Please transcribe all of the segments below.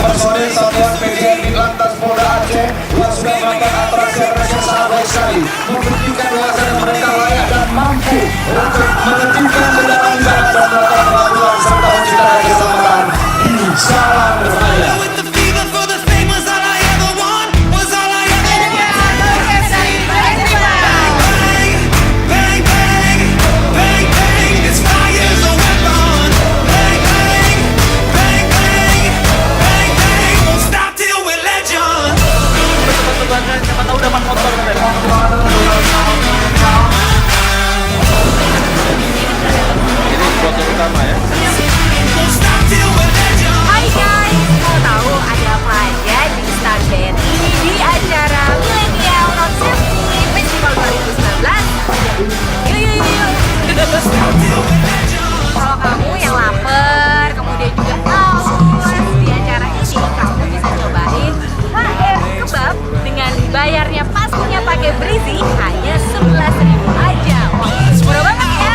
Personil Satuan PJ di Lantas Polda Aceh yang sudah melakukan atraksi rekayasa baik sekali membuktikan bahwa mereka layak dan mampu untuk menertibkan kendaraan jalan dan melakukan peraturan serta menciptakan keselamatan di jalan raya. Hai guys, mau tahu ada apa aja di Star BRI di acara Millennial Road Safety Festival 2019? Yuk. Kalau kamu yang lapar, kemudian juga haus di acara ini, kamu bisa cobain HR kebab dengan dibayarnya pastinya pakai Brizi hanya 11.000 aja. Murah banget ya.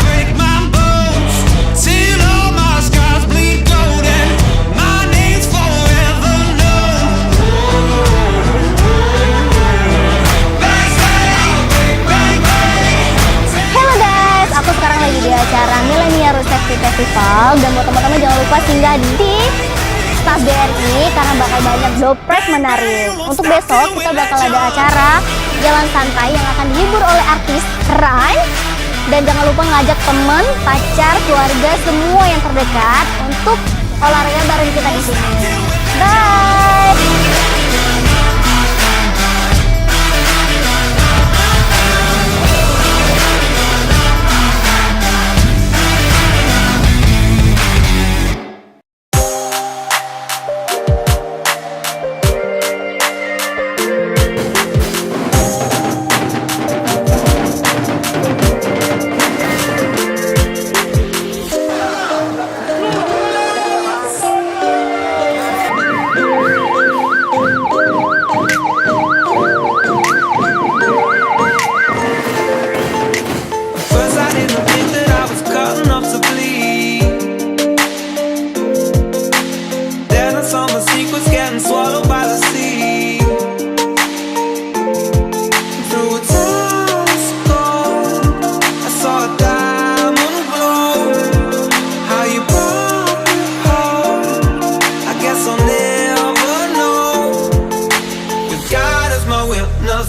Di acara Millennial Road Safety Festival, dan buat teman-teman jangan lupa singgah di Stas BRI karena bakal banyak door prize menarik. Untuk besok kita bakal ada acara jalan santai yang akan dihibur oleh artis keren, dan jangan lupa ngajak temen, pacar, keluarga, semua yang terdekat untuk olahraga bareng kita di sini. Bye.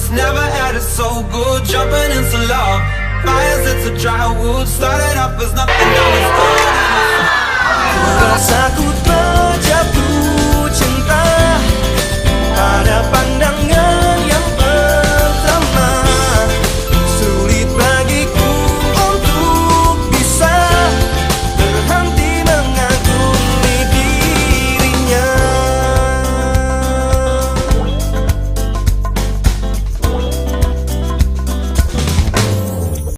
Never had it so good, jumping into love. Fires, it's a dry wood. Started off as nothing, now it's gone. Rasa ku